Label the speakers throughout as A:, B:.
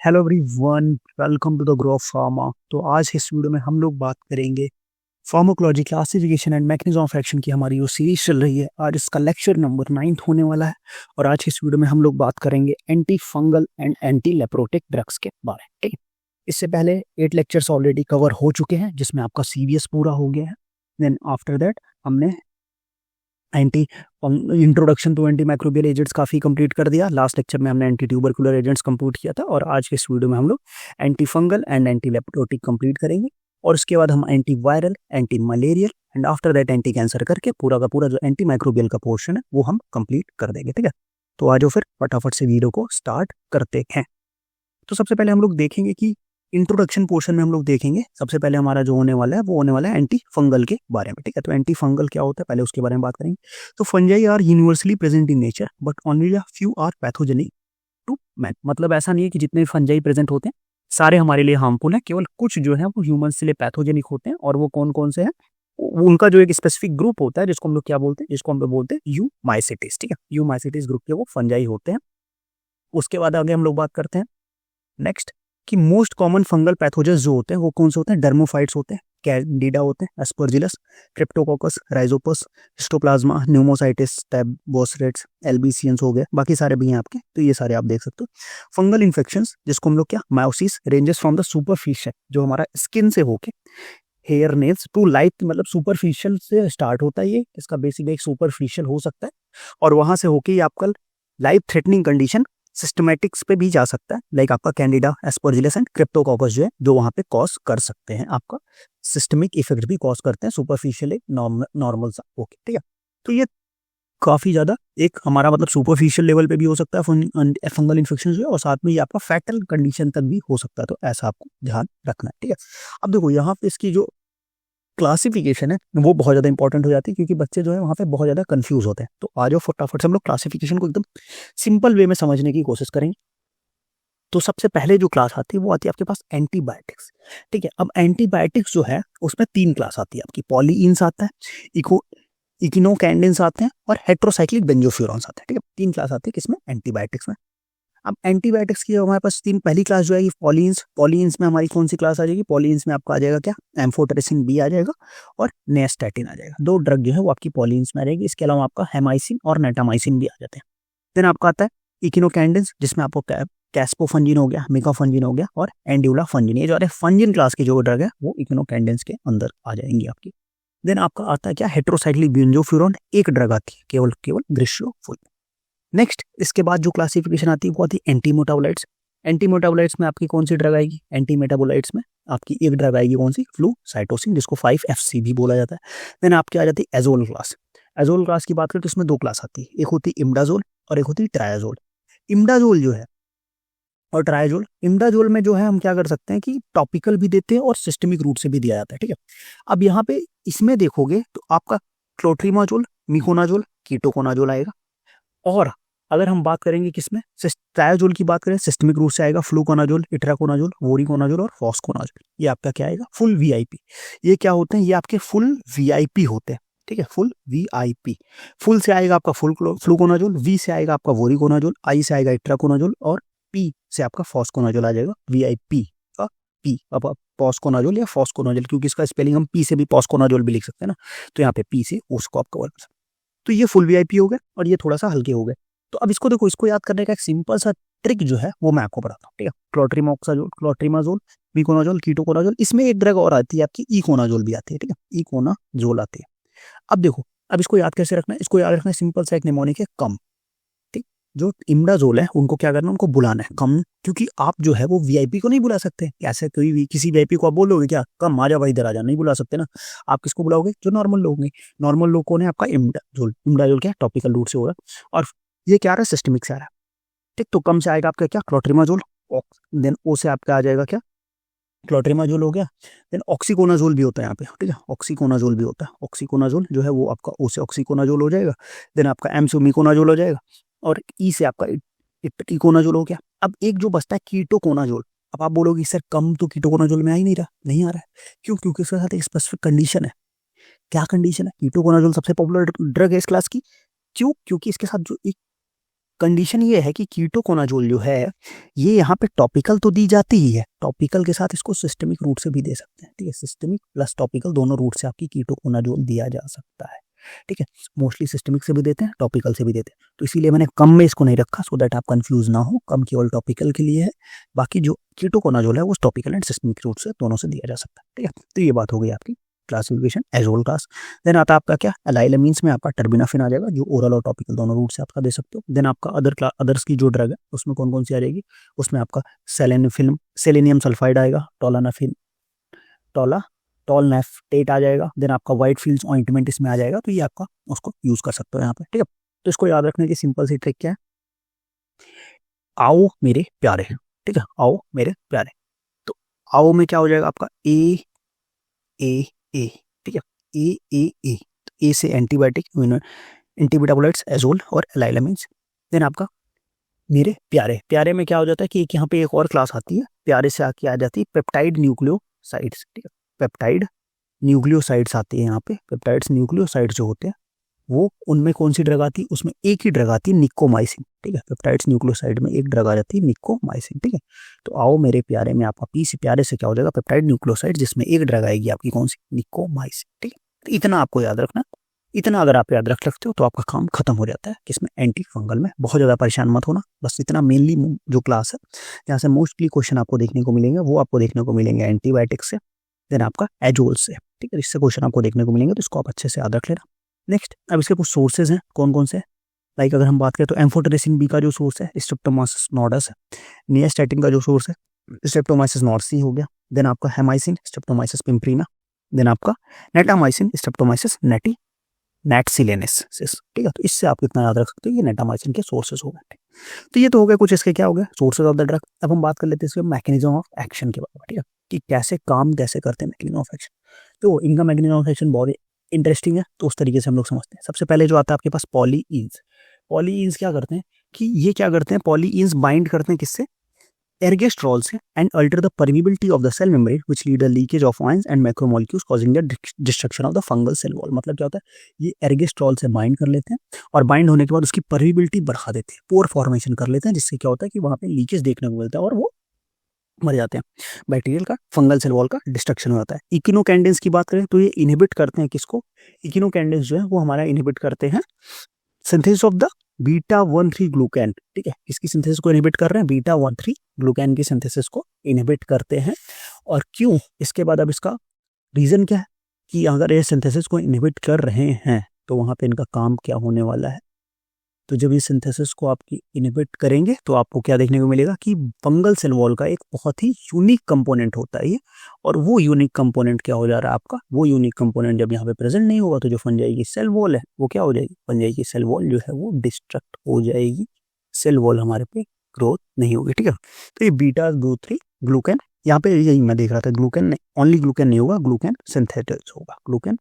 A: Hello everyone, welcome to the grow of pharma. तो आज इस वीडियो में हम लोग बात करेंगे pharmacology classification and mechanism of action की हमारी जो सीरीज चल रही है। आज इसका लेक्चर नंबर 9 होने वाला है और आज इस वीडियो में हम लोग बात करेंगे anti fungal and anti leprotic drugs के बारे में। ठीक है, इससे पहले 8 लेक्चर्स ऑलरेडी कवर हो चुके हैं जिसमें आपका सीवीएस पूरा हो गया है। देन आफ्टर दैट हमने anti introduction to anti microbial agents काफ़ी कंप्लीट कर दिया। लास्ट लेक्चर में हमने एंटी ट्यूबरकुलर एजेंट्स कंप्लीट किया था और आज के इस वीडियो में हम लोग anti fungal and anti leprotic complete करेंगे और उसके बाद हम anti viral, anti malarial and after that anti cancer करके पूरा का पूरा जो एंटी माइक्रोबियल का पोर्शन है वो हम कंप्लीट कर देंगे। ठीक है, तो आज फिर फटाफट से वीडियो को स्टार्ट करते हैं। तो सबसे पहले हम लोग देखेंगे कि इंट्रोडक्शन पोर्शन में हम लोग देखेंगे सबसे पहले हमारा जो होने वाला है वो होने वाला है एंटी फंगल के बारे में। ठीक है, तो एंटी फंगल क्या होता है पहले उसके बारे में बात करेंगे। तो fungi are universally present in nature but only a few are pathogenic to man. मतलब ऐसा नहीं है कि जितने फंजाई प्रेजेंट होते हैं सारे हमारे लिए हार्मफुल हैं, केवल कुछ जो है वो ह्यूमंस के लिए पैथोजेनिक होते हैं। और वो कौन कौन से हैं, उनका जो एक स्पेसिफिक ग्रुप होता है जिसको हम लोग क्या बोलते हैं, जिसको हम लोग बोलते हैं यू माइसिटिस। ठीक है, यू माइसिटिस ग्रुप के वो फंजाई होते हैं। उसके बाद आगे हम लोग बात करते हैं नेक्स्ट कि मोस्ट कॉमन फंगल पैथोजेंस जो होते हैं वो कौन से होते हैं। डर्मोफाइट्स होते हैं, कैंडिडा होते हैं, एस्परजिलस, क्रिप्टोकोकस, राइजोपस, हिस्टोप्लाज्मा, न्यूमोसाइटिस, टैबोसरेट्स, एल्बीसियंस हो गए, बाकी सारे भी हैं आपके, तो ये सारे आप देख सकते हो। फंगल इन्फेक्शंस जिसको हम लोग क्या, mycosis ranges from the superficial, जो हमारा स्किन से होके हेयर नेल्स टू लाइफ, मतलब सुपरफिशियल से स्टार्ट होता है ये, इसका बेसिक एक सुपरफिशियल हो सकता है और वहां से होके ये आपका लाइफ थ्रेटनिंग कंडीशन सिस्टमैटिक्स पे भी जा सकता है, लाइक आपका कैंडिडा, एस्परजिलस एंड क्रिप्टोकोकस जो है, जो वहां पे कॉज कर सकते हैं, आपका सिस्टमिक इफेक्ट भी कॉज करते हैं सुपरफिशियल एक नॉर्मल सा। ओके, ठीक है, तो ये काफी ज्यादा एक हमारा मतलब सुपरफिशियल लेवल पे भी हो सकता है फंगल इन्फेक्शन जो है, और साथ में ये आपका फैटल कंडीशन तक भी हो सकता है, तो ऐसा आपको ध्यान रखना है। ठीक है, अब देखो यहाँ पे इसकी जो क्लासिफिकेशन है वो बहुत ज़्यादा इंपॉर्टेंट हो जाती है क्योंकि बच्चे जो है वहाँ पे बहुत ज़्यादा कंफ्यूज होते हैं। तो आज फटाफट से हम लोग क्लासिफिकेशन को एकदम सिंपल वे में समझने की कोशिश करेंगे। तो सबसे पहले जो क्लास आती है वो आती है आपके पास एंटीबायोटिक्स। ठीक है, अब एंटीबायोटिक्स जो है उसमें 3 क्लास आती है आपकी। पॉलीइन्स आता है, इको इकिनोकैंडिन्स आते हैं और हेट्रोसाइक्लिक बेंजोफ्यूरॉन्स आते हैं। ठीक है, 3 क्लास आती है किसमें, एंटीबायोटिक्स में। अब एंटीबायोटिक्स की हमारे पास 3 पहली क्लास जो है पॉलीन्स। पॉलीन्स में हमारी कौन सी क्लास आ जाएगी, पॉलीन्स में आपका आ जाएगा क्या, एम्फोटेरेसिन बी आ जाएगा और नेस्टैटिन आ जाएगा। 2 ड्रग जो है वो आपकी पॉलीन्स में आ जाएगी। इसके अलावा आपका हेमाइसिन और नेटामाइसिन भी आ जाते हैं। देन आपका आता है इकिनोकैंडिन्स जिसमें आपको कैस्पोफंजिन हो गया, मिकाफंजिन हो गया और एंड्यूलाफंजिन, ये जो है फंजिन क्लास की जो ड्रग है वो इकिनोकैंडिन्स के अंदर आ जाएंगी आपकी। देन आपका आता है क्या, हेट्रोसाइक्लिक बेंजोफ्यूरॉन, एक ड्रग आती है केवल केवल ग्लिसरोल। नेक्स्ट इसके बाद जो क्लासिफिकेशन आती है वो आती है एंटी मेटाबोलाइट्स। एंटी मेटाबोलाइट्स में आपकी कौन सी ड्रग आएगी, एंटी मेटाबोलाइट्स में आपकी एक ड्रग आएगी कौन सी, फ्लूसाइटोसिन, जिसको 5-FC भी बोला जाता है। देन आपकी आ जाती है एजोल क्लास। एजोल क्लास की बात करें तो इसमें 2 क्लास आती है, एक होती है इम्डाजोल और एक होती है ट्रायाजोल। इम्डाजोल जो है और ट्रायाजोल, इम्डाजोल में जो है हम क्या कर सकते हैं कि टॉपिकल भी देते हैं और सिस्टमिक रूट से भी दिया जाता है। ठीक है, अब यहाँ पे इसमें देखोगे तो आपका क्लोट्रीमाजोल, मिकोनाजोल, कीटोकोनाजोल आएगा। और अगर हम बात करेंगे किसमें, ट्रायाजोल की बात करें, सिस्टमिक रूट से आएगा फ्लूकोनाजोल, इट्राकोनाजोल, वोरिकोनाजोल और फॉस्कोनाजोल। ये आपका क्या आएगा, फुल वीआईपी। ये क्या होते हैं, ये आपके फुल वीआईपी होते हैं। ठीक है, फुल वीआईपी। फुल से आएगा आपका फुल फ्लूकोनाजोल, वी से आएगा आपका वोरिकोनाजोल, आई से आएगा इट्राकोनाजोल और पी से आपका फॉस्कोनाजोल आ जाएगा। वीआईपी का पी, अब पॉस्कोनाजोल या फॉस्कोनाजोल, क्योंकि इसका स्पेलिंग हम पी से भी पॉस्कोनाजोल भी लिख सकते हैं ना, तो यहाँ पे पी से उसको आप कवर कर सकते हैं। तो ये फुल वीआईपी हो गए और ये थोड़ा सा हल्के हो गए। तो अब इसको देखो, इसको याद करने का एक सिंपल सा ट्रिक जो है वो मैं आपको बताता हूँ। ठीक है, क्लोट्रीमोक्साजोल, क्लोट्रीमाजोल, मिकोनाजोल, कीटोकोनाजोल, इसमें एक ड्रग और आती है आपकी इकोनाजोल भी आती है। ठीक है, इकोनाजोल आती है। अब देखो, अब इसको याद कैसे रखना है, इसको याद रखना है सिंपल सा, एक निमोनिक है कम। ठीक, जो इम्डाजोल है उनको क्या करना है, उनको बुलाना है कम, क्योंकि आप जो है वो वीआईपी को नहीं बुला सकते। कैसे कोई भी किसी वीआईपी को आप बोलोगे क्या, कम आ जा भाई, इधर आ जा, नहीं बुला सकते ना। आप किसको बुलाओगे, जो नॉर्मल लोग हैं। नॉर्मल लोग कौन है, आपका इम्डाजोल। इम्डाजोल क्या है, टॉपिकल रूट से हो रहा है और ये क्या आ रहा है, सिस्टमिक से आ रहा है। ठीक, तो कम से आएगा आपका क्या, क्लोट्रीमाजोल। देन ओ से आपका आ जाएगा क्या, क्लोट्रीमाजोल हो गया। देन ऑक्सीकोनाजोल भी होता है यहाँ पे। ठीक है, ऑक्सीकोनाजोल भी होता है। ऑक्सीकोनाजोल जो है वो आपका ओ से ऑक्सीकोनाजोल हो जाएगा। देन आपका एम से मिकोनाजोल हो जाएगा और ई से आपका इकोनाजोल हो गया। अब एक जो बचता है कीटोकोनाजोल। अब आप बोलोगे सर कम तो कीटोकोनाजोल में आ ही नहीं रहा, नहीं आ रहा है, क्यों, क्योंकि उसके साथ एक स्पेसिफिक कंडीशन है। क्या कंडीशन है, कीटोकोनाजोल सबसे पॉपुलर ड्रग है इस क्लास की, क्यों, क्योंकि इसके साथ जो एक कंडीशन ये है कि कीटोकोनाजोल जो है ये यहाँ पे टॉपिकल तो दी जाती ही है, टॉपिकल के साथ इसको सिस्टमिक रूट से भी दे सकते हैं, ठीक है। सिस्टमिक प्लस टॉपिकल दोनों रूट से आपकी कीटोकोनाजोल दिया जा सकता है, ठीक है। मोस्टली सिस्टमिक से भी देते हैं, टॉपिकल से भी देते हैं, तो इसीलिए मैंने कम में इसको नहीं रखा सो दैट आप कंफ्यूज ना हो। कम केवल टॉपिकल के लिए है, बाकी जो कीटोकोनाजोल है वो टॉपिकल एंड सिस्टमिक रूट से दोनों से दिया जा सकता है, ठीक है। तो ये बात हो गई आपकी क्लासिफिकेशन एजोल क्लास। देन आता है आपका क्या, एलाइलामीन्स में आपका टर्बिनाफिन आ जाएगा, जो ओरल और टॉपिकल दोनों रूट से आपका दे सकते हो। देन आपका अदर्स की जो ड्रग है उसमें कौन कौन सी आ जाएगी, उसमें आपका सेलेनियम सल्फाइड आएगा, टोलानाफिन टॉलनेफ्टेट आ जाएगा। देन आपका व्हाइट फील्ड्स ऑइंटमेंट इसमें आ जाएगा, तो ये आपका उसको यूज कर सकते हो यहाँ पे, ठीक है। तो इसको याद रखने की सिंपल सी ट्रिक क्या है, आओ मेरे प्यारे, ठीक है, आओ मेरे प्यारे। तो आओ में क्या हो जाएगा आपका ए ए ए, ठीक है, ए। तो ए से एंटीबायोटिक, एंटीमेटाबोलाइट्स एजोल और एलाइलामीन्स। देन आपका मेरे प्यारे, प्यारे में क्या हो जाता है कि यहाँ पे एक और क्लास आती है, प्यारे से आके आ जाती है पेप्टाइड न्यूक्लियोसाइड्स, ठीक है। पेप्टाइड न्यूक्लियोसाइड्स आती है यहाँ पे, पेप्टाइड्स न्यूक्लियोसाइड्स जो होते हैं वो, उनमें कौन सी ड्रग आती है, उसमें एक ही ड्रग आती है निकोमाइसिन, ठीक है। पेप्टाइड्स न्यूक्लियोसाइड में एक ड्रग आ जाती है निकोमाइसिन, ठीक है। तो आओ मेरे प्यारे में आपका पी से प्यारे से क्या हो जाएगा, पेप्टाइड न्यूक्लियोसाइड, जिसमें एक ड्रग आएगी आपकी कौन सी, निकोमाइसिन, ठीक है। तो इतना आपको याद रखना, इतना अगर आप याद रख सकते हो तो आपका काम खत्म हो जाता है किसमें, एंटी फंगल में। बहुत ज़्यादा परेशान मत होना, बस इतना मेनली जो क्लास है जहाँ से मोस्टली क्वेश्चन आपको देखने को मिलेंगे वो आपको देखने को मिलेंगे एंटीबायोटिक से, देन आपका एजोल से, ठीक है। इससे क्वेश्चन आपको देखने को मिलेंगे, तो इसको आप अच्छे से याद रख लेना। नेक्स्ट, अब इसके कुछ सोर्सेज हैं, कौन कौन से, लाइक अगर हम बात करें तो एम्फोटेरेसिन बी का जो सोर्स है स्ट्रेप्टोमाइसिस नोडस है, नियास्टैटिन का जो सोर्स है स्ट्रेप्टोमाइसिस नॉर्सी हो गया, देन आपका हेमाइसिन स्ट्रेप्टोमाइसिस पिम्प्रीना, देन आपका नेटामाइसिन स्ट्रेप्टोमाइसिस नैटसिलेनेसिस, ठीक है। तो इससे आप कितना याद रख सकते हो, ये नेटामाइसिन के सोर्सेज हो गए। तो ये तो हो गए कुछ इसके क्या हो गए सोर्सेज ऑफ द ड्रग। अब हम बात कर लेते हैं इसके मैकेनिज्म ऑफ एक्शन के बारे में, ठीक है, कि कैसे काम कैसे करते हैं मैकेनिज्म ऑफ एक्शन। तो इनका मैकेनिज्म ऑफ एक्शन बहुत इंटरेस्टिंग है, तो उस तरीके से हम लोग समझते हैं। सबसे पहले जो आता है आपके पास पॉलीइंस, पॉलीइंस क्या करते हैं कि ये क्या करते हैं, पॉलीइंस बाइंड करते हैं किससे, ergosterol से, and alter the permeability of the cell membrane which lead a leakage of ions and macromolecules causing the destruction of the fungal cell wall। मतलब क्या होता है, ये ergosterol से बाइंड कर लेते हैं और बाइंड होने के बाद उसकी परमिबिलिटी बढ़ा देते हैं, पोर फॉर्मेशन कर लेते हैं, जिससे क्या होता है कि वहाँ पे लीकेज देखने को मिलता है और वो मर जाते हैं, बैक्टीरियल का फंगल सेल वॉल का डिस्ट्रक्शन हो जाता है। इकिनोकैंडिन्स की बात करें तो ये इनहिबिट करते हैं किसको, इकिनोकैंडिन्स जो है वो हमारा इनहिबिट करते हैं सिंथेसिस ऑफ द बीटा 1,3 ग्लूकैन, ठीक है। इसकी सिंथेसिस को इनहिबिट कर रहे हैं, बीटा 1,3 ग्लूकैन की सिंथेसिस को इनहिबिट करते हैं। और क्यों, इसके बाद अब इसका रीजन क्या है कि अगर ये सिंथेसिस को इनहिबिट कर रहे हैं तो वहां पे इनका काम क्या होने वाला है। तो जब ये सिंथेसिस को आपकी इनहिबिट करेंगे तो आपको क्या देखने को मिलेगा कि फंगल सेल वॉल का एक बहुत ही यूनिक कंपोनेंट होता है ये, और वो यूनिक कंपोनेंट क्या हो जा रहा है आपका, वो यूनिक कंपोनेंट जब यहाँ पे प्रेजेंट नहीं होगा तो जो फंजाई की सेल वॉल है वो क्या हो जाएगी, फंजाई की सेल वॉल जो है वो डिस्ट्रक्ट हो जाएगी, सेल वॉल हमारे पे ग्रोथ नहीं होगी, ठीक है। तो ये बीटा 2,3 ग्लूकैन, यहाँ पे यही मैं देख रहा था, ग्लूकैन नहीं, ओनली ग्लूकैन नहीं होगा, ग्लूकैन सिंथेसिस होगा, ग्लूकैन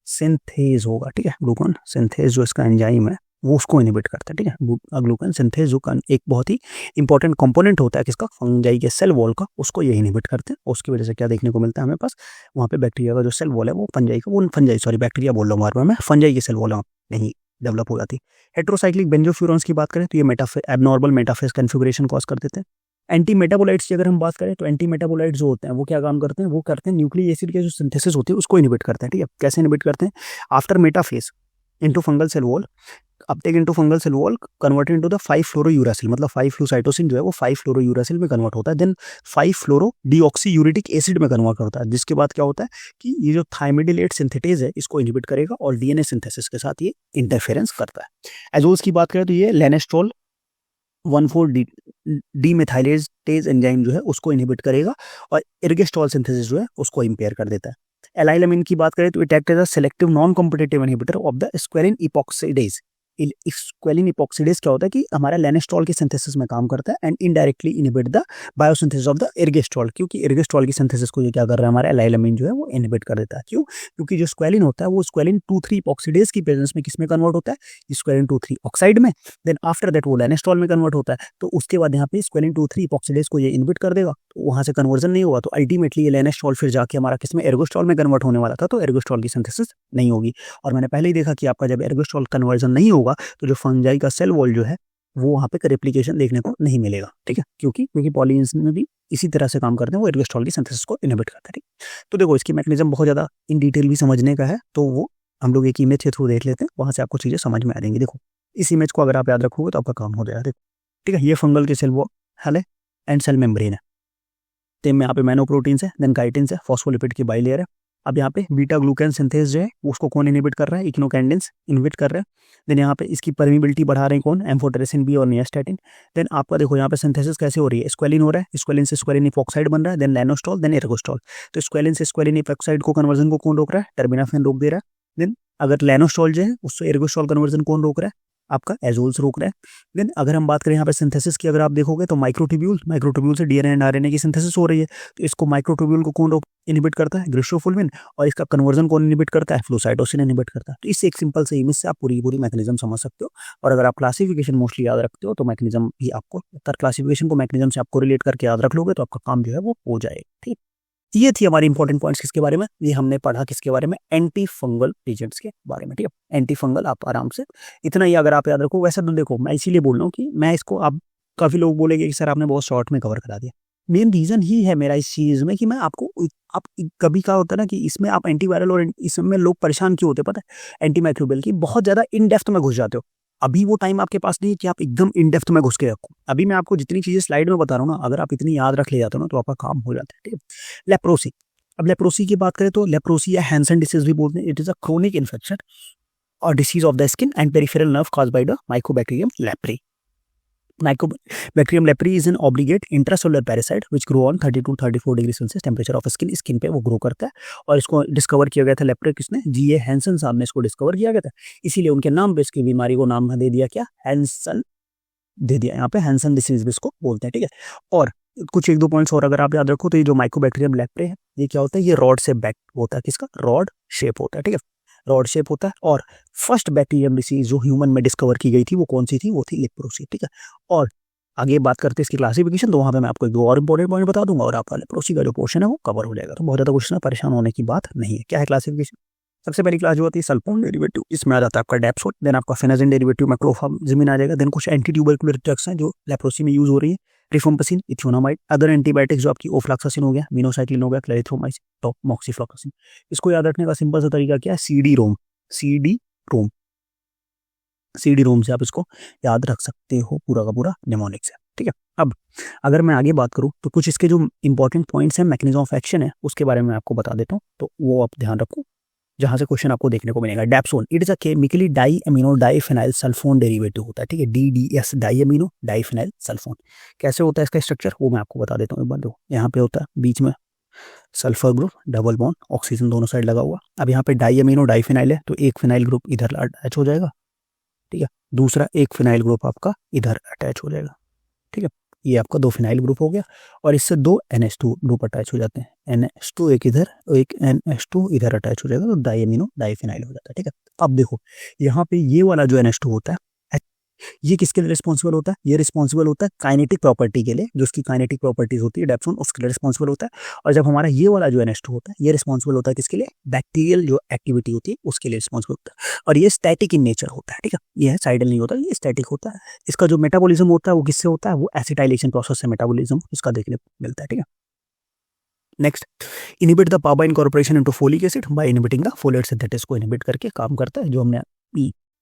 A: सिंथेज होगा, ठीक है। ग्लूकॉन सिंथेज जो इसका एंजाइम है वो उसको इनहिबिट करता है, ठीक है। ग्लूकन सिंथेज जो एक बहुत ही इंपॉर्टेंट कंपोनेंट होता है किसका, फंजाई के सेल वॉल का, उसको ये इनहिबिट करते हैं। उसकी वजह से क्या देखने को मिलता है हमें पास, वहाँ पे बैक्टीरिया का जो सेल वॉल है वो बैक्टीरिया बोल रहा हूँ बार बार मैं, फंजाई की सेल वॉल नहीं डेवलप हो जाती। हेट्रोसाइक्लिक बेंजोफ्यूरॉन्स की बात करें तो ये एबनॉर्मल मेटाफेज कॉन्फिगरेशन कॉज कर देते हैं। एंटी मेटाबोलाइट्स की अगर हम बात करें तो एंटी मेटाबोलाइट्स जो होते हैं वो क्या काम करते हैं, वो करते हैं न्यूक्लिक एसिड के जो सिंथेसिस होती है उसको इनहिबिट करते हैं, ठीक है। कैसे इनहिबिट करते हैं, after metaphase into fungal cell wall, uptake into fungal cell wall converted into the 5-फ्लोरोयूरासिल, मतलब 5-फ्लूसाइटोसिन जो है वो 5-फ्लोरोयूरासिल में कन्वर्ट होता है, देन 5-फ्लोरोडीऑक्सीयूरिटिक एसिड में कन्वर्ट होता है, जिसके बाद क्या होता है कि ये जो थाइमिडिलेट सिंथेटेज है इसको इनहिबिट करेगा और डीएनए सिंथेसिस के साथ ये इंटरफेरेंस करता है। एजोल्स की बात करें तो ये लेनेस्ट्रोल 1,4-डीमेथाइलेटेज एंजाइम जो है उसको इनहिबिट करेगा और एर्गेस्ट्रॉल सिंथेसिस जो है उसको इंपेयर कर देता है। एलाइलामिन की बात करें तो it act as a selective non competitive inhibitor of the squalene epoxidase. Squalene epoxidase क्या होता है कि हमारा लेनेस्ट्रॉल की सिंथेसिस में काम करता है and indirectly inhibit the biosynthesis of the ergosterol, क्योंकि एर्गेस्ट्रॉल की सिंथेसिस को ये क्या कर रहा है हमारा एलाइलामिन जो है वो इनहिबिट कर देता है। क्यों, क्योंकि जो स्क्वेलिन होता है वो स्क्वेलिन 2,3 इपॉक्सिडेज की प्रेजेंस में किसमें कन्वर्ट होता है, स्क्वेलिन 2,3 ऑक्साइड में, देन आफ्टर दैट वो लेनेस्ट्रॉल में कन्वर्ट होता है। तो उसके बाद यहाँ पे स्क्वेलिन 2,3 इपॉक्सिडेज को ये इनहिबिट कर देगा, तो वहाँ से कन्वर्जन नहीं होगा, तो अल्टीमेटली ये लेनेस्ट्रॉल फिर जाके हमारा किसमें, एर्गोस्ट्रॉल में कन्वर्ट होने वाला था, तो एर्गोस्ट्रॉल की सिंथेसिस नहीं होगी। और मैंने पहले ही देखा कि आपका जब एर्गोस्ट्रॉल कन्वर्जन नहीं होगा तो जो फंजाई का सेल वॉल जो है वो वहाँ पे रेप्लिकेशन देखने को नहीं मिलेगा, ठीक है, क्योंकि पॉलीन्स में भी इसी तरह से काम करते हैं, वो एर्गोस्टॉल की सिंथेसिस को इनहिबिट करता है, ठीक। तो देखो इसकी मैकेनिज्म बहुत ज़्यादा इन डिटेल भी समझने का है, तो वो हम लोग एक इमेज के थ्रू देख लेते हैं, वहाँ से आपको चीज़ें समझ में आ जाएंगी। देखो इस इमेज को अगर आप याद रखोगे तो आपका काम हो जाएगा। देखो ठीक है, ये फंगल के सेल वो हेल है एंड सेल मेम्ब्रेन है। तो में यहाँ पे मैनोप्रोटीन्स है, देन काइटिन्स है, फॉस्फोलिपिड की बाइलेयर है। अब यहाँ पे बीटा ग्लूकैन सिंथेस जो है उसको कौन इनहिबिट कर रहा है, इक्नोकैंडिन्स इनहिबिट कर रहा है। देन यहाँ पे इसकी परमिबिलिटी बढ़ा रहे हैं कौन, एम्फोटेरेसिन बी और नियास्टैटिन। देन आपका देखो यहाँ पे सिंथेसिस कैसे हो रही है, स्क्वेलिन हो रहा है, स्क्वेलिन से स्क्वेलिन इपॉक्साइड बन रहा है, देन लैनोस्टॉल, देन एर्गोस्टॉल। तो स्क्वेलिन से स्क्वेलिन इपॉक्साइड को कन्वर्जन को कौन रोक रहा है, टर्बिनाफिन रोक दे रहा है। देन अगर लैनोस्टॉल जो है उससे एर्गोस्टॉल कन्वर्जन कौन रोक रहा है, आपका एजोल्स रोक रहा है। देन अगर हम बात करें यहाँ पे सिंथेसिस की, अगर आप देखोगे तो माइक्रोट्यूब्यूल से डीएनए एंड आरएनए की सिंथेसिस हो रही है, तो इसको माइक्रोट्यूब्यूल को कौन रोक इनहिबिट करता है, ग्लिसरोफुल्विन, और इसका कन्वर्जन कौन इनहिबिट करता है, फ्लोसाइटोसिन इनहिबिट करता है। तो इससे एक सिंपल से इमेज से आप पूरी मैकेनिज्म समझ सकते हो। और अगर आप क्लासिफिकेशन मोस्टली याद रखते हो तो मैकेनिज्म भी आपको क्लासिफिकेशन को मैकेनिज्म से आपको रिलेट करके याद रख लोगे तो आपका काम जो है वो हो जाएगा, ठीक। ये थी हमारी इंपॉर्टेंट पॉइंट्स किसके बारे में, ये हमने पढ़ा किसके बारे में, एंटी फंगल एजेंट्स के बारे में, ठीक है। एंटी फंगल आप आराम से इतना ही अगर आप याद रखो। वैसे तो देखो मैं इसीलिए बोल रहा हूँ कि मैं इसको, आप काफी लोग बोलेंगे कि सर आपने बहुत शॉर्ट में कवर करा दिया। मेन रीजन ही है मेरा इस चीज में कि मैं आपको, आप कभी क्या होता है ना कि इसमें आप एंटीवायरल और इसमें लोग परेशान क्यों होते पता है, एंटी माइक्रोबियल की बहुत ज्यादा इन डेप्थ में घुस जाते हो। अभी वो टाइम आपके पास नहीं है कि आप एकदम इन डेप्थ में घुस के रखो। अभी मैं आपको जितनी चीजें स्लाइड में बता रहा हूँ ना, अगर आप इतनी याद रख ले जाते हो ना तो आपका काम हो जाता है, ठीक है। लेप्रोसी, अब लेप्रोसी की बात करें तो लेप्रोसी या हैंसन डिसीज भी बोलते हैं। It is a chronic infection और disease of the skin and peripheral nerve caused by the mycobacterium leprae. Mycobacterium leprae is an obligate intracellular parasite which grow on 30 to 34 degree Celsius temperature of skin. Skin पे वो grow करता है और इसको discover किया गया था leprae किसने, जी.ए. हैंसन साहब ने इसको डिस्कवर किया गया था। इसीलिए उनके नाम पे इसकी बीमारी को नाम दे दिया क्या, हैंसन दे दिया। यहाँ पे हैंसन डिसीज भी इसको बोलते हैं, ठीक है। और कुछ एक दो पॉइंट्स और अगर आप याद रखो तो ये जो माइकोबैक्टीरियम लेप्रे है ये क्या होता है, ये रॉड से बैक होता है, किसका, रॉड शेप होता है, ठीक है, रॉड शेप होता है। और फर्स्ट बैक्टीरियम डिसीज जो ह्यूमन में डिस्कवर की गई थी वो कौन सी थी, वो थी लेप्रोसी, ठीक है। और आगे बात करते हैं इसकी क्लासिफिकेशन, तो वहाँ पे मैं आपको एक दो और इंपॉर्टेंट पॉइंट बता दूंगा और आपका लेप्रोसी का जो पोर्शन है वो कवर हो जाएगा। तो बहुत ज़्यादा क्वेश्चन परेशान होने की बात नहीं है। क्या है क्लासिफिकेशन, सबसे पहली क्लास जो होती है सल्फोन डेरिवेटिव, इसमें आ जाता है आपका डेप्सोन, देन आपका फेनाजिन डेरिवेटिव में क्लोफाजिमिन आ जाएगा। देन कुछ एंटी ट्यूबरकुलर ड्रग्स हैं जो लेप्रोसी में यूज हो रही है, रिफोम्पसिन, इथियोनामाइड। अदर एंटीबायोटिक्स जो आपकी ओफ्लॉक्सासिन हो गया, मिनोसाइक्लिन हो गया, क्लेरिथ्रोमाइसिन, टॉमॉक्सिफ्लोक्सासिन। इसको याद रखने का सिंपल सा तरीका क्या है, CD ROM, CD ROM, CD ROM से आप इसको याद रख सकते हो पूरा का पूरा निमोनिक्स है, ठीक है। अब अगर मैं आगे बात करूं तो कुछ इसके जो इंपॉर्टेंट पॉइंट्स हैं, मैकेनिज्म ऑफ एक्शन है, उसके बारे में आपको बता देता हूं, तो वो आप ध्यान रखो जहां से क्वेश्चन आपको देखने को मिलेगा। Dapsone, it is a chemically di amino diphenyl sulfone derivative होता है, ठीक है, DDS di amino diphenyl sulfone. कैसे होता है इसका स्ट्रक्चर वो मैं आपको बता देता हूँ एक बार। दो यहाँ पे होता है बीच में sulphur group, double bond, oxygen दोनों साइड लगा हुआ। अब यहाँ पे डाई अमीनो डाईफेनाइल है तो एक फिनाइल ग्रुप इधर अटैच हो जाएगा, ठीक है, दूसरा एक फिनाइल ग्रुप आपका इधर अटैच हो जाएगा, ठीक है। ये आपका दो फिनाइल ग्रुप हो गया और इससे दो NH2 ग्रुप अटैच हो जाते हैं। NH2 एक इधर, एक NH2 इधर अटैच हो जाएगा तो डाईअमीनो डाईफिनाइल हो जाता है, ठीक है। अब देखो यहाँ पे ये वाला जो NH2 होता है ये किसके लिए रिस्पॉन्सिबल होता है, ये रिस्पॉन्सिबल होता है काइनेटिक प्रॉपर्टी के लिए, जो उसकी काइनेटिक प्रॉपर्टीज होती है डेप्सोन, उसके लिए रिस्पॉन्सिबल होता है। और जब हमारा ये वाला जो NH2 होता है ये रिस्पॉन्सिबल होता है किसके लिए, बैक्टीरियल जो एक्टिविटी होती है उसके लिए रिस्पॉन्सिबल होता है। और ये स्टैटिक इन नेचर होता है, ठीक है, ये है साइडल नहीं होता, ये स्टैटिक होता है। इसका जो मेटाबॉलिज्म होता है वो किससे होता है, वो एसिटाइलेशन प्रोसेस से मेटाबॉलिज्म इसका देखने को मिलता है, ठीक है। नेक्स्ट, इनहिबिट द पापा incorporation into folic acid by inhibiting the folate synthesis को इनहिबिट करके काम करता है, जो हमने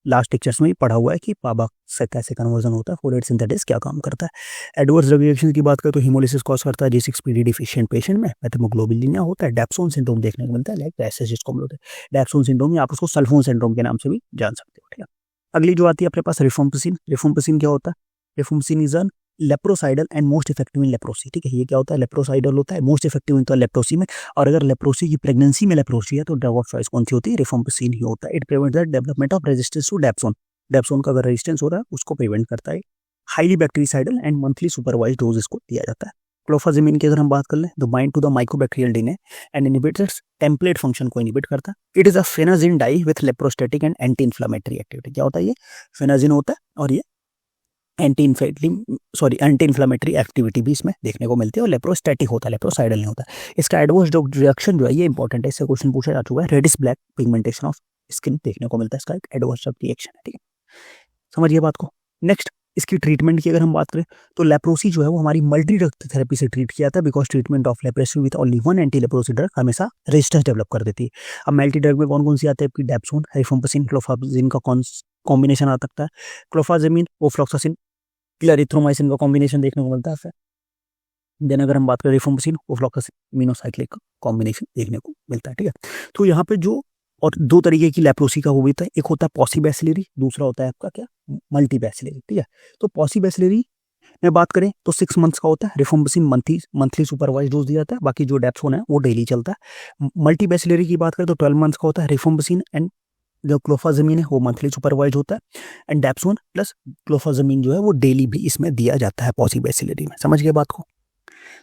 A: लास्ट लेक्चर्स में ही पढ़ा हुआ है कि पापा से कैसे कन्वर्जन होता है, फोलेट सिंथेसिस क्या काम करता है। एडवर्स ड्रग रिएक्शन की बात करें तो हिमोलिसिस कॉज करता है G6PD डिफिशिएंट पेशेंट में, मेथेमोग्लोबिलिनिया होता है, डेप्सोन सिंड्रोम देखने को मिलता है, लाइक रैशेस जिसको हम बोलते हैं डेप्सोन सिंड्रोम, या आप उसको सल्फोन सिंड्रोम के नाम से भी जान सकते हो, ठीक है। अगली जो आती है अपने पास रिफोम्पसिन। रिफोम्पसिन क्या होता है, rifampicin is an leprocidal and most effective in leprosy, ठीक है। ये क्या होता है, लेप्रोसाइडल होता है, मोस्ट इफेक्टिव इन लेप्रोसी में। और अगर लेप्रोसी की प्रेगनेंसी में लेप्रोसी है तो ड्रग ऑफ चॉइस कौन सी होती है, रिफोम्पसिन ही होता है। It prevents the development of resistance to dapsone, dapsone का अगर रेजिस्टेंस हो रहा है उसको प्रिवेंट करता है। Highly bactericidal and monthly supervised dose इसको दिया जाता है। क्लोफाजिमिन की अगर हम बात कर लें तो bind to the mycobacterial DNA and inhibits template function को इनहिबिट करता है। It is a phenazine dye with leprostatic and anti inflammatory activity. क्या होता है, ये फेनाजिन होता है और ये एंटी इन्फ्लेमेटरी एक्टिविटी भी इसमें देखने को मिलती है। और लेप्रोस्टैटिक होता है, लेप्रोसाइडल नहीं होता। इसका एडवर्स ड्रग रिएक्शन जो है ये इंपॉर्टेंट है, इससे क्वेश्चन पूछा जा चुका है। Reddish black pigmentation of skin देखने को मिलता है, इसका एक एडवर्स ड्रग रिएक्शन है, ठीक है, समझिए बात को। नेक्स्ट, इसकी ट्रीटमेंट की अगर हम बात करें तो लेप्रोसी जो है वो हमारी मल्टी ड्रग थेरेपी से ट्रीट किया जाता है, because treatment of leprosy with only one anti leprosy drug हमेशा रेजिस्टेंस डेवलप कर देती है। अब मल्टी ड्रग में कौन कौन सी आती है आपकी, डेप्सोन, रिफाम्पिसिन, क्लोफाजिन का कॉम्बिनेशन आ सकता है, क्लोफाजिमिन, ओफ्लॉक्सासिन, क्लैरिथ्रोमाइसिन का कॉम्बिनेशन देखने को मिलता है। देन अगर हम बात करें रिफाम्पिसिन, ओफ्लॉक्सासिन, मिनोसाइक्लिक का कॉम्बिनेशन देखने को मिलता है। ठीक है, तो यहाँ पे जो और दो तरीके की लेप्रोसी का वो होता है, एक होता है पॉसीबैसिलरी, दूसरा होता है आपका क्या, मल्टीबैसिलरी। ठीक है, तो पॉसीबैसिलरी में बात करें तो 6 मंथ्स का होता है, रिफाम्पिसिन मंथली सुपरवाइज डोज दिया जाता है, बाकी जो डेप्सोन है वो डेली चलता है। मल्टीबैसिलरी की बात करें तो 12 मंथ्स का होता है, रिफाम्पिसिन एंड जो क्लोफाजमीन है वो मंथली सुपरवाइज होता है, एंड डेप्सोन प्लस क्लोफाजमीन जो है वो डेली भी इसमें दिया जाता है पॉसीबैसिलरी में। समझ गए बात को?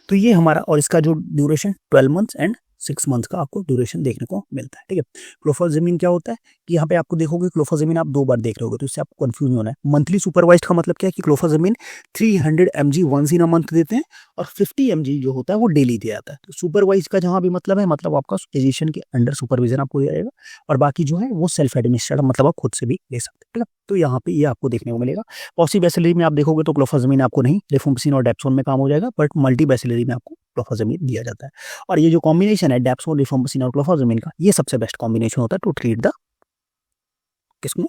A: तो ये हमारा, और इसका जो ड्यूरेशन 12 मंथ्स एंड 6 मंथ्स का आपको ड्यूरेशन देखने को मिलता है। ठीक है, क्लोफाजमीन क्या होता है कि यहाँ पे आपको देखोगे क्लोफाजमीन आप 2 बार देख रहे होगे, तो इससे आपको कंफ्यूज होना है। मंथली सुपरवाइज्ड का मतलब क्या है कि clofazimine 300 mg once in a month देते हैं, और 50 mg जो होता है वो डेली दिया जाता है। तो सुपरवाइज का जहाँ भी मतलब है, मतलब आपका फिजिशियन के अंडर सुपरविजन आपको दिया जाएगा, और बाकी जो है वो सेल्फ एडमिनिस्ट्रेड, मतलब आप खुद से भी ले सकते हैं। ठीक है, तो यहाँ पे ये आपको देखने को मिलेगा। पॉसीबैसिलरी में आप देखोगे तो क्लोफाजमीन आपको नहीं, रिफाम्पिसिन और डेप्सोन में काम हो जाएगा, बट मल्टीबैसिलरी में आपको क्लोफाजमीन दिया जाता है। और ये जो कॉम्बिनेशन है डेप्सोन, रिफाम्पिसिन और क्लोफाजमीन का, ये सबसे बेस्ट कॉम्बिनेशन होता है टू ट्रीट द किसको,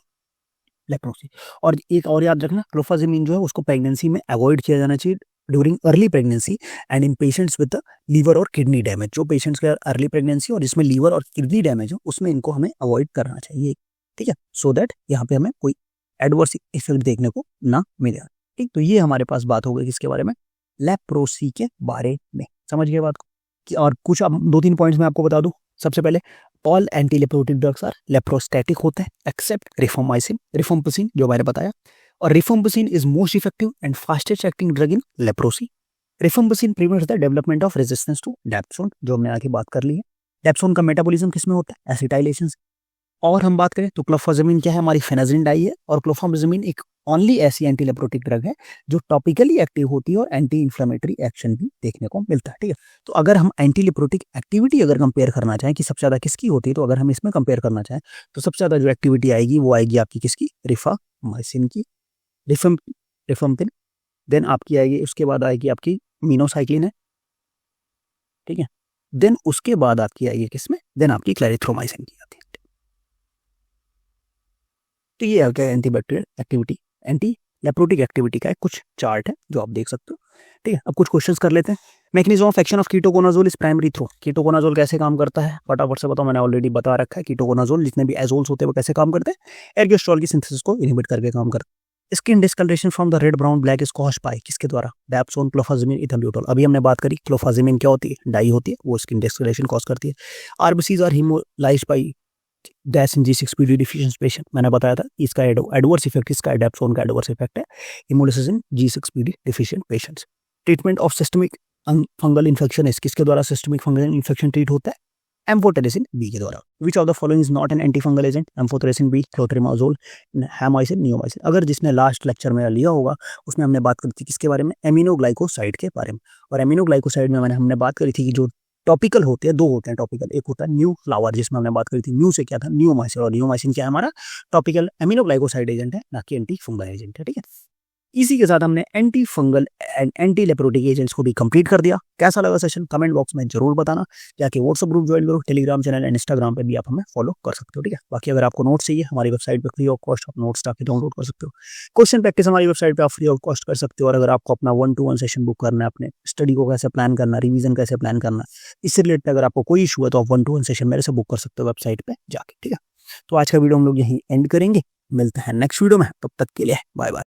A: लेप्रोसी। और एक और याद रखना, क्लोफाजमीन जो है उसको प्रेगनेंसी में अवॉइड किया जाना चाहिए during early pregnancy and in patients with liver और किडनी डैमेज। जो पेशेंट्स के अर्ली प्रेगनेंसी और जिसमें लीवर और किडनी डैमेज हो, उसमें इनको हमें अवॉइड करना चाहिए। ठीक है, सो दैट यहाँ पे हमें कोई एडवर्स इफेक्ट देखने को ना मिलेगा। ठीक, तो ये हमारे पास बात हो गई किसके बारे में, लेप्रोसी के बारे में। समझ गए बात को? कि और कुछ अब 2-3 पॉइंट्स मैं आपको बता दूं। सबसे पहले, all anti leprotic drugs are leprostatic होते हैं एक्सेप्ट रिफाम्पिसिन जो मैंने बताया, और rifampicin is most effective and fastest acting drug in leprosy. Rifampicin prevents the development of resistance to dapsone, जो हमने आगे बात कर ली है। डेप्सोन का मेटाबॉलिज्म किसमें होता है, एसिटाइलेशन से। और हम बात करें तो क्लोफाजमीन क्या है, हमारी फेनाजिन डाई है, और क्लोफाजमीन एक ओनली ऐसी एंटी लेप्रोटिक ड्रग है जो टॉपिकली एक्टिव होती है और एंटी इन्फ्लेमेटरी एक्शन भी देखने को मिलता है। ठीक है, तो अगर हम एंटी लेप्रोटिक एक्टिविटी अगर कंपेयर करना चाहें कि सबसे ज्यादा किसकी होती है, तो अगर हम इसमें कंपेयर करना चाहें तो सबसे ज्यादा जो एक्टिविटी आएगी वो आएगी आपकी किसकी, रिफामाइसिन की, रिफाम्पिन। देन आपकी आएगी, उसके बाद आएगी आपकी मिनोसाइक्लिन है। ठीक है, देन उसके बाद आपकी आएगी किसमें, देन आपकी क्लैरिथ्रोमाइसिन की आती है। तो ये है क्या, एंटीबैक्टीरियल एक्टिविटी, एंटी लेप्रोटिक एक्टिविटी का कुछ चार्ट है जो आप देख सकते हो। ठीक है, अब कुछ क्वेश्चंस कर लेते हैं। Mechanism of action of ketoconazole is primary through. Ketoconazole कैसे काम करता है, फटाफट से बताओ, मैंने ऑलरेडी बता रखा है। कीटोकोनाजोल जितने भी एजोल्स होते हैं वो कैसे काम करते हैं, एर्गोस्ट्रॉल की सिंथेसिस को इनहिबिट करके काम करते हैं। Skin discolouration from the red brown black is caused by, किसके द्वारा, डेप्सोन, क्लोफाजमीन, इथाम्ब्यूटोल। अभी हमने बात करी क्लोफाजमीन क्या होती है, डाई होती है, वो स्किन डिस्कलरेशन कॉज करती है। RBCs are hemolyzed by dash in G6PD deficiency patient, मैंने बताया था इसका एडवर्स इफेक्ट, इसका डेप्सोन का एडवर्स इफेक्ट है hemolysis in G6PD deficient patients. Treatment of systemic fungal infection है, किसके द्वारा सिस्टमिक फंगल इन्फेक्शन ट्रीट होता है, एम्फोटेरेसिन बी के द्वारा। Which of the following is not an anti fungal agent, amphotericin B, clotrimazole, hamycin, neomycin. अगर जिसने last lecture में लिया होगा उसमें हमने बात करी थी किसके बारे में, एमिनोग्लाइकोसाइड के बारे में। और एमिनोग्लाइकोसाइड में हमने बात करी थी कि जो टॉपिकल होते हैं, 2 होते हैं टॉपिकल, एक होता है न्यू फ्लावर जिसमें हमने बात करी थी, न्यू से क्या था, नियोमाइसिन, और नियोमाइसिन क्या है हमारा टॉपिकल एमिनोग्लाइकोसाइड एजेंट है, ना कि एंटी फंगल एजेंट है। ठीक है, इसी के साथ हमने anti fungal and anti leprotic agents को भी कंप्लीट कर दिया। कैसा लगा सेशन, कमेंट बॉक्स में जरूर बताना। जाके व्हाट्सएप ग्रुप ज्वाइन करो, टेलीग्राम चैनल एंड इंस्टाग्राम पे भी आप हमें फॉलो कर सकते हो। ठीक है, बाकी अगर आपको नोट्स चाहिए हमारी वेबसाइट पे फ्री ऑफ कॉस्ट आप नोट्स जाके डाउनलोड कर सकते हो। क्वेश्चन प्रैक्टिस हमारी वेबसाइट पे आप फ्री ऑफ कॉस्ट कर सकते हो। और अगर आपको अपना 1-to-1 सेशन बुक करना है, अपने स्टडी को कैसे प्लान करना, रिवीजन कैसे प्लान करना, इससे रिलेटेड अगर आपको कोई इशू है तो आप 1-to-1 सेशन मेरे से बुक कर सकते हो वेबसाइट पे जाके। ठीक है, तो आज का वीडियो हम लोग यहीं एंड करेंगे, मिलते हैं नेक्स्ट वीडियो में, तब तक के लिए बाय बाय।